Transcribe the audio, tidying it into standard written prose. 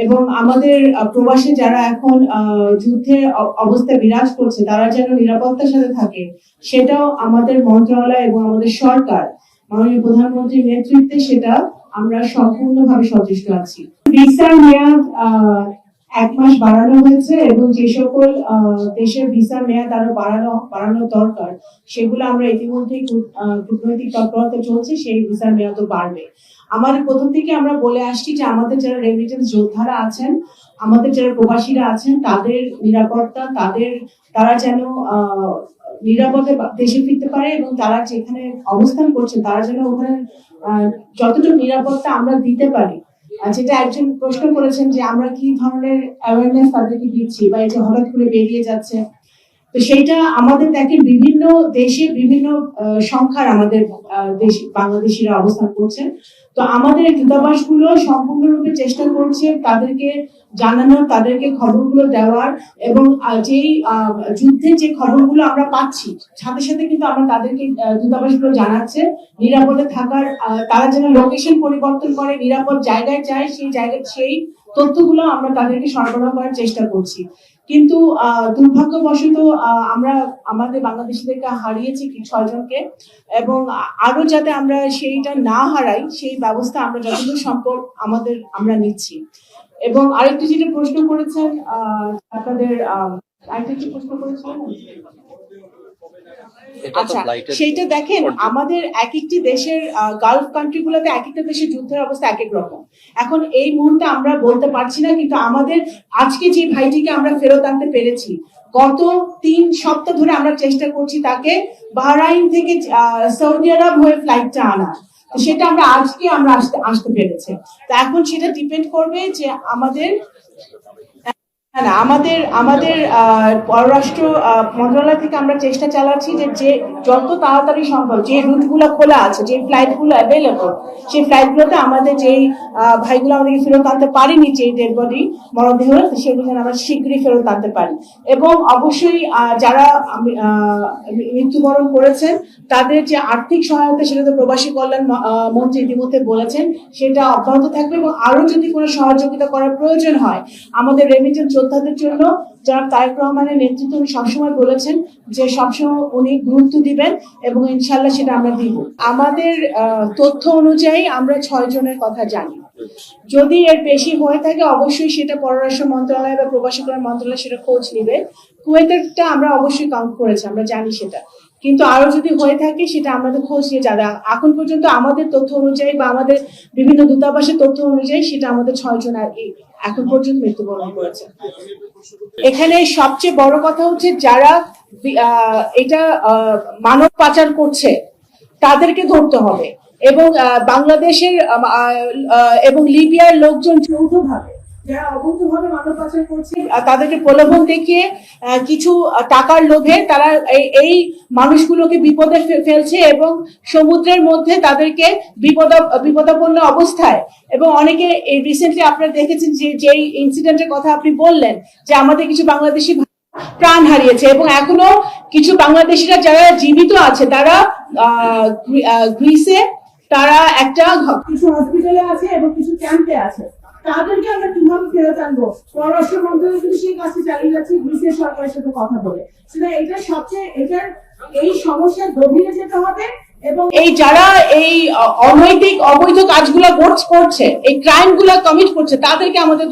এবং আমাদের প্রবাসী যারা এখন যুদ্ধের অবস্থায় বিরাজ করছে তারা যেন নিরাপত্তার সাথে থাকে, সেটাও আমাদের মন্ত্রণালয় এবং আমাদের সরকার মাননীয় প্রধানমন্ত্রীর নেতৃত্বে সেটা আমরা সম্পূর্ণভাবে সচেষ্ট আছি। ভিসার মেয়াদ 1 মাস বাড়ানো হয়েছে এবং যে সকল দেশের ভিসার মেয়াদ আরো বাড়ানো দরকার সেগুলো আমরা ইতিমধ্যেই কূটনৈতিক তৎপরতা চলছে, সেই ভিসার মেয়াদও বাড়বে। আমাদের প্রথম থেকে আমরা বলে আসছি যে আমাদের যারা রেমিটেন্স যোদ্ধারা আছেন, আমাদের যারা প্রবাসীরা আছেন, তাদের নিরাপত্তা, তারা যেন নিরাপদে দেশে ফিরতে পারে এবং তারা যেখানে অবস্থান করছে তারা যেন ওখানে যতটুকু নিরাপত্তা আমরা দিতে পারি। যেটা একজন প্রশ্ন করেছেন যে আমরা কি ধরনের অ্যাওয়ারনেস তাদেরকে দিচ্ছি বা এটা হঠাৎ করে বেরিয়ে যাচ্ছে, তো সেইটা আমাদের দেখেন বিভিন্ন দেশে বিভিন্ন সংখ্যার আমাদের বাংলাদেশিরা অবস্থান করছেন। তো আমাদের দূতাবাসগুলো সম্পূর্ণরূপে চেষ্টা করছে তাদেরকে জানানোর, তাদেরকে খবরগুলো দেওয়ার এবং যেই যুদ্ধের যে খবরগুলো আমরা পাচ্ছি সাথে সাথে কিন্তু আমরা তাদেরকে দূতাবাসগুলো জানাচ্ছে নিরাপদে থাকার, তারা যেন লোকেশন পরিবর্তন করে নিরাপদ জায়গায় যায়, সেই তথ্যগুলো আমরা তাদেরকে সরবরাহ করার চেষ্টা করছি। কিন্তু দুর্ভাগ্যবশত আমরা আমাদের বাংলাদেশিদেরকে হারিয়েছি 6 জনকে, এবং আরো যাতে আমরা সেইটা না হারাই সেই ব্যবস্থা আমরা যতদূর সম্ভব আমরা নিচ্ছি। এবং আরেকটি যেটা প্রশ্ন করেছেন আপনাদের আরেকটি প্রশ্ন করেছিলেন, আচ্ছা সেইটা দেখেন আমাদের এক একটি দেশের গালফ কান্ট্রি গুলোতে এক একটা দেশের যুদ্ধের অবস্থা এক এক রকম। এখন এই মুহূর্তে আমরা বলতে পারছি না, কিন্তু আমাদের আজকে যে ভাইটিকে আমরা ফেরত আনতে পেরেছি, গত 3 সপ্তাহ ধরে আমরা চেষ্টা করছি তাকে বাহরাইন থেকে সৌদি আরব হয়ে ফ্লাইটটা আনা, সেটা আজকে আমরা আসতে পেরেছি। তো এখন সেটা ডিপেন্ড করবে যে আমাদের পররাষ্ট্র মন্ত্রণালয় থেকে আমরা চেষ্টা চালাচ্ছি যে যত তাড়াতাড়ি সম্ভব যে রুটগুলো খোলা আছে, যে ফ্লাইটগুলো অ্যাভেলেবল, সেই ফ্লাইটগুলোতে আমাদের যেই ভাইগুলো আমাদেরকে ফেরত আনতে পারিনি, যে ডেড বডি মরদেহ, সেগুলো যেন আমরা শীঘ্রই ফেরত আনতে পারি। এবং অবশ্যই যারা মৃত্যুবরণ করেছেন তাদের যে আর্থিক সহায়তা, সেটা তো প্রবাসী কল্যাণ মন্ত্রী ইতিমধ্যে বলেছেন, সেটা অব্যাহত থাকবে। এবং আরো যদি কোনো সহযোগিতা করার প্রয়োজন হয় আমাদের রেমিটেন্স যোদ্ধাদের জন্য, যারা তারেক রহমানের নেতৃত্বে উনি সবসময় বলেছেন যে সবসময় উনি গুরুত্ব দিবেন এবং ইনশাল্লাহ সেটা আমরা দিব। আমাদের তথ্য অনুযায়ী আমরা 6 জনের কথা জানি। যদি এর বেশি হয়ে থাকে অবশ্যই সেটা পররাষ্ট্র মন্ত্রণালয় বা প্রবাসী কল্যাণ মন্ত্রণালয় সেটা খোঁজ নিবে। কুয়েতেরটা আমরা অবশ্যই কাউন্ট করেছি, আমরা জানি সেটা, কিন্তু আরো যদি হয়ে থাকে সেটা আমাদের খোঁজ নিয়ে যাবে। এখন পর্যন্ত আমাদের তথ্য অনুযায়ী বা আমাদের বিভিন্ন দূতাবাসের তথ্য অনুযায়ী সেটা আমাদের 6 জন আর এখন পর্যন্ত মৃত্যুবরণ করেছে। এখানে সবচেয়ে বড় কথা হচ্ছে যারা এটা মানব পাচার করছে তাদেরকে ধরতে হবে, এবং বাংলাদেশের এবং লিবিয়ার লোকজন যৌথভাবে যারা অবৈধভাবে মানব পাচার করছে তাদেরকে প্রলোভন দেখিয়ে কিছু টাকার লোভে তারা এই মানুষগুলোকে বিপদে ফেলছে এবং সমুদ্রের মধ্যে তাদেরকে বিপদাপন্ন অবস্থায়। এবং অনেকে এই রিসেন্টলি আপনারা দেখেছেন যে ইনসিডেন্টের কথা আপনি বললেন যে আমাদের কিছু বাংলাদেশি প্রাণ হারিয়েছে, এবং এখনো কিছু বাংলাদেশিরা যারা জীবিত আছে তারা গ্রিসে, তারা কিছু হসপিটালে আছে এবং কিছু ক্যাম্পে আছে। তাদেরকে আমরা কিভাবে ফেরত আনবো? পররাষ্ট্র মন্ত্রণালয় কিন্তু সেই কাজটি চালিয়ে যাচ্ছে গ্রিসের সরকারের সাথে কথা বলে। এই সমস্যার গভীরে যেতে হবে, এবং এই যারা এই অনৈতিক অবৈধ কাজগুলো করছে, এই ক্রাইম গুলা কমিট করছে, তাদেরকে আমাদের